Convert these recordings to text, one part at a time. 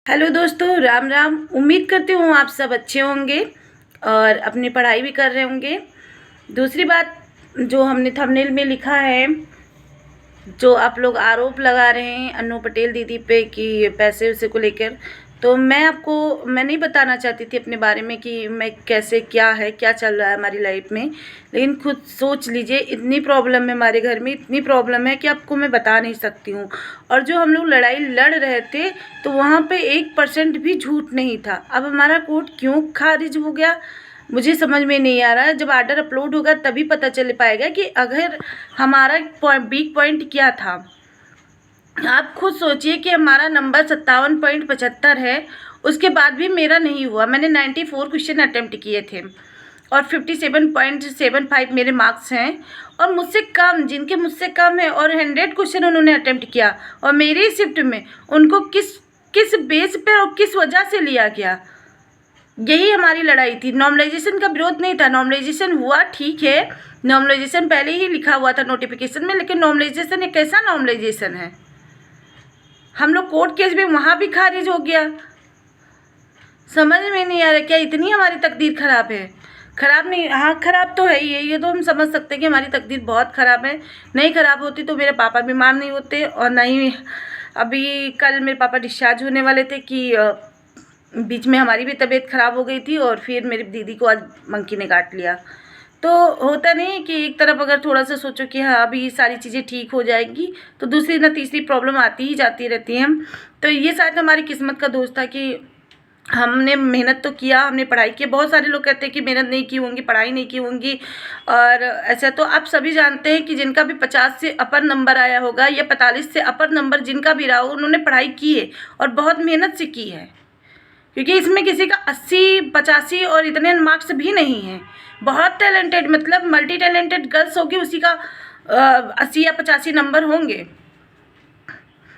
Hello दोस्तों, राम राम। उम्मीद करती हूँ आप सब अच्छे होंगे और अपनी पढ़ाई भी कर रहे होंगे। दूसरी बात, जो हमने थंबनेल में लिखा है, जो आप लोग आरोप लगा रहे हैं अन्नू पटेल दीदी पे कि पैसे उसे को लेकर, तो मैं नहीं बताना चाहती थी अपने बारे में कि मैं कैसे क्या चल रहा है हमारी लाइफ में। लेकिन खुद सोच लीजिए, इतनी प्रॉब्लम है हमारे घर में, इतनी प्रॉब्लम है कि आपको मैं बता नहीं सकती हूँ। और जो हम लोग लड़ाई लड़ रहे थे, तो वहाँ पे 1% भी झूठ नहीं था। अब हमारा कोर्ट क्यों खारिज हो गया मुझे समझ में नहीं आ रहा है। जब आर्डर अपलोड होगा तभी पता चल पाएगा कि अगर हमारा वीक पॉइंट क्या था। आप खुद सोचिए कि हमारा नंबर 57.75 है, उसके बाद भी मेरा नहीं हुआ। मैंने 94 क्वेश्चन अटेम्प्ट किए थे और 57.75 मेरे मार्क्स हैं। और मुझसे कम, जिनके मुझसे कम है, और 100 क्वेश्चन उन्होंने अटेम्प्ट किया, और मेरी शिफ्ट में उनको किस बेस पे और किस वजह से लिया गया। यही हमारी लड़ाई थी। नॉर्मलाइजेशन का विरोध नहीं था, नॉर्मलाइजेशन हुआ, ठीक है। नॉर्मलाइजेशन पहले ही लिखा हुआ था नोटिफिकेशन में, लेकिन नॉर्मलाइजेशन एक कैसा नॉर्मलाइजेशन है। हम लोग कोर्ट केस में वहाँ भी खारिज हो गया। समझ में नहीं आ रहा, क्या इतनी हमारी तकदीर ख़राब है? ख़राब नहीं, हाँ ख़राब तो है ही है, ये तो हम समझ सकते हैं कि हमारी तकदीर बहुत ख़राब है। नहीं ख़राब होती तो मेरे पापा बीमार नहीं होते, और ना ही अभी कल मेरे पापा डिस्चार्ज होने वाले थे कि बीच में हमारी भी तबीयत ख़राब हो गई थी, और फिर मेरी दीदी को आज मंकी ने काट लिया। तो होता नहीं कि एक तरफ अगर थोड़ा सा सोचो कि हाँ अभी सारी चीज़ें ठीक हो जाएंगी, तो दूसरी ना तीसरी प्रॉब्लम आती ही जाती रहती है। तो ये शायद हमारी किस्मत का दोष था कि हमने मेहनत तो किया, हमने पढ़ाई की। बहुत सारे लोग कहते हैं कि मेहनत नहीं की होंगी, पढ़ाई नहीं की होंगी, और ऐसा तो आप सभी जानते हैं कि जिनका भी 50 से अपर नंबर आया होगा या 45 से अपर नंबर जिनका भी रहा हो, उन्होंने पढ़ाई की है और बहुत मेहनत से की है। क्योंकि इसमें किसी का 80, 85 और इतने मार्क्स भी नहीं है। बहुत टैलेंटेड, मतलब मल्टी टैलेंटेड गर्ल्स होगी, उसी का 80 या 85 नंबर होंगे।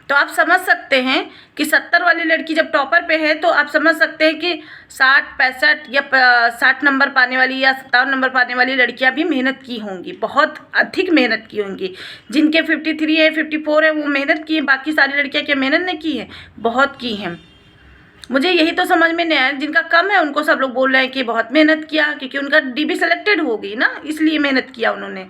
तो आप समझ सकते हैं कि 70 वाली लड़की जब टॉपर पे है, तो आप समझ सकते हैं कि 60, 65 या 60 नंबर पाने वाली या 57 नंबर पाने वाली लड़कियां भी मेहनत की होंगी, बहुत अधिक मेहनत की होंगी। जिनके 53 है, 54 है, वो मेहनत की है। बाकी सारी लड़कियां क्या मेहनत नहीं की है? बहुत की हैं। मुझे यही तो समझ में नहीं आया, जिनका कम है उनको सब लोग बोल रहे हैं कि बहुत मेहनत किया, क्योंकि उनका डीबी सेलेक्टेड हो गई ना, इसलिए मेहनत किया उन्होंने।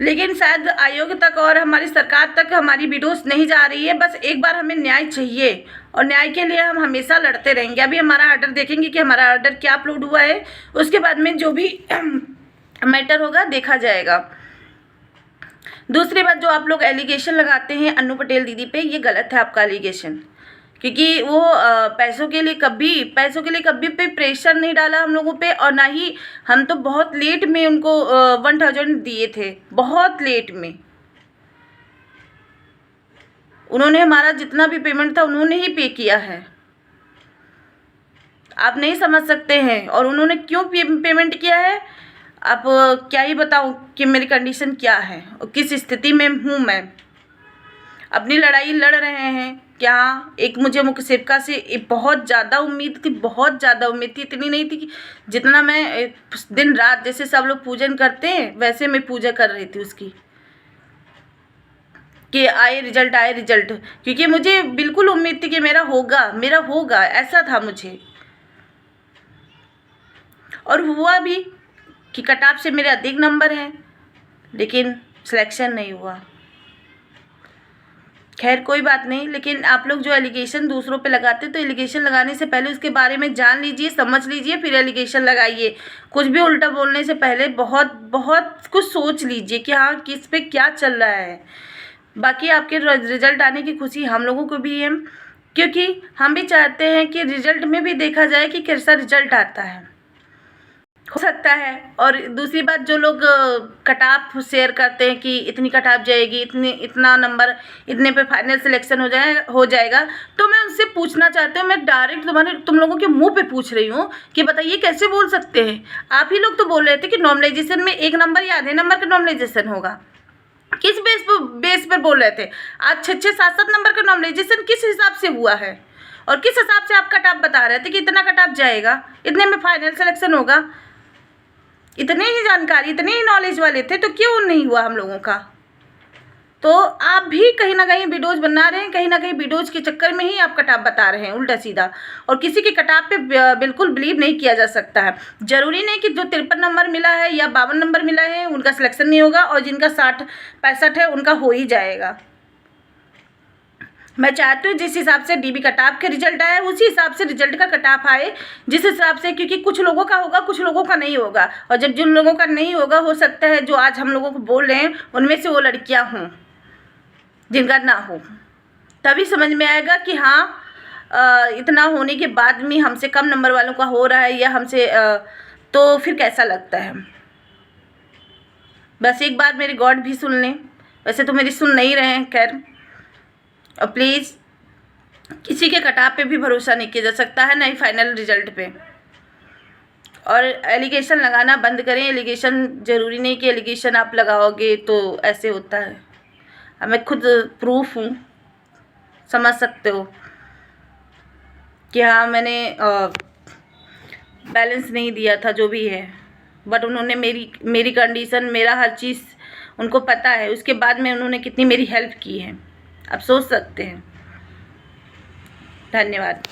लेकिन शायद आयोग तक और हमारी सरकार तक हमारी विडोस नहीं जा रही है। बस एक बार हमें न्याय चाहिए, और न्याय के लिए हम हमेशा लड़ते रहेंगे। अभी हमारा ऑर्डर देखेंगे कि हमारा ऑर्डर क्या अपलोड हुआ है, उसके बाद में जो भी मैटर होगा देखा जाएगा। दूसरी बात, जो आप लोग एलिगेशन लगाते हैं अन्नू पटेल दीदी पे, ये गलत है आपका एलिगेशन। क्योंकि वो पैसों के लिए कभी भी प्रेशर नहीं डाला हम लोगों पे, और ना ही हम तो बहुत लेट में उनको 1000 दिए थे, बहुत लेट में। उन्होंने हमारा जितना भी पेमेंट था उन्होंने ही पे किया है, आप नहीं समझ सकते हैं। और उन्होंने क्यों पेमेंट किया है, आप क्या ही बताऊँ कि मेरी कंडीशन क्या है और किस स्थिति में हूँ मैं। अपनी लड़ाई लड़ रहे हैं क्या? एक मुझे मुख्य सेविका से बहुत ज़्यादा उम्मीद थी, बहुत ज़्यादा उम्मीद थी। इतनी नहीं थी कि जितना मैं दिन रात जैसे सब लोग पूजन करते हैं वैसे मैं पूजा कर रही थी उसकी, कि आए रिजल्ट। क्योंकि मुझे बिल्कुल उम्मीद थी कि मेरा होगा, ऐसा था मुझे। और हुआ भी कि कट ऑफ से मेरे अधिक नंबर हैं, लेकिन सिलेक्शन नहीं हुआ। खैर कोई बात नहीं, लेकिन आप लोग जो एलिगेशन दूसरों पे लगाते, तो एलिगेशन लगाने से पहले उसके बारे में जान लीजिए, समझ लीजिए, फिर एलिगेशन लगाइए। कुछ भी उल्टा बोलने से पहले बहुत बहुत कुछ सोच लीजिए कि हाँ किस पे क्या चल रहा है। बाकी आपके रिजल्ट आने की खुशी हम लोगों को भी है, क्योंकि हम भी चाहते हैं कि रिजल्ट में भी देखा जाए कि कैसा रिजल्ट आता है, हो सकता है। और दूसरी बात, जो लोग कट ऑफ शेयर करते हैं कि इतनी कट ऑफ जाएगी, इतना नंबर, इतने पे फाइनल सिलेक्शन हो जाएगा, तो मैं उनसे पूछना चाहती हूँ, मैं डायरेक्ट तुम लोगों के मुंह पे पूछ रही हूँ कि बताइए कैसे बोल सकते हैं? आप ही लोग तो बोल रहे थे कि नॉर्मलाइजेशन में 1 नंबर या आधे नंबर का नॉर्मलाइजेशन होगा। किस बेस पर बोल रहे थे? आज 6-6, 7-7 नंबर का नॉर्मलाइजेशन किस हिसाब से हुआ है, और किस हिसाब से आप कट ऑफ बता रहे थे कि इतना कट ऑफ जाएगा, इतने में फाइनल सिलेक्शन होगा? इतने ही जानकारी, इतने ही नॉलेज वाले थे, तो क्यों नहीं हुआ हम लोगों का? तो आप भी कहीं ना कहीं वीडियोज़ बना रहे हैं, कहीं ना कहीं वीडियोज़ के चक्कर में ही आप कटाप बता रहे हैं उल्टा सीधा। और किसी के कटाप पे बिल्कुल बिलीव नहीं किया जा सकता है। ज़रूरी नहीं कि जो 53 नंबर मिला है या 52 नंबर मिला है उनका सिलेक्शन नहीं होगा, और जिनका 60-65 है उनका हो ही जाएगा। मैं चाहती हूँ जिस हिसाब से डीबी कटाप के रिजल्ट आए उसी हिसाब से रिजल्ट का कटाप आए, जिस हिसाब से, क्योंकि कुछ लोगों का होगा कुछ लोगों का नहीं होगा। और जब जिन लोगों का नहीं होगा, हो सकता है जो आज हम लोगों को बोल रहे हैं उनमें से वो लड़कियां हों जिनका ना हो। तभी समझ में आएगा कि हाँ इतना होने के बाद भी हमसे कम नंबर वालों का हो रहा है या हमसे तो फिर कैसा लगता है। बस एक बार मेरी गॉड भी सुन लें। वैसे तो मेरी सुन नहीं रहे हैं, खैर। और प्लीज़ किसी के कटाप पे भी भरोसा नहीं किया जा सकता है, ना ही फाइनल रिजल्ट पे। और एलिगेशन लगाना बंद करें। एलिगेशन ज़रूरी नहीं कि एलिगेशन आप लगाओगे तो ऐसे होता है। मैं खुद प्रूफ हूँ, समझ सकते हो कि हाँ मैंने बैलेंस नहीं दिया था जो भी है, बट उन्होंने मेरी कंडीशन, मेरा हर चीज़ उनको पता है। उसके बाद में उन्होंने कितनी मेरी हेल्प की है, आप सोच सकते हैं। धन्यवाद।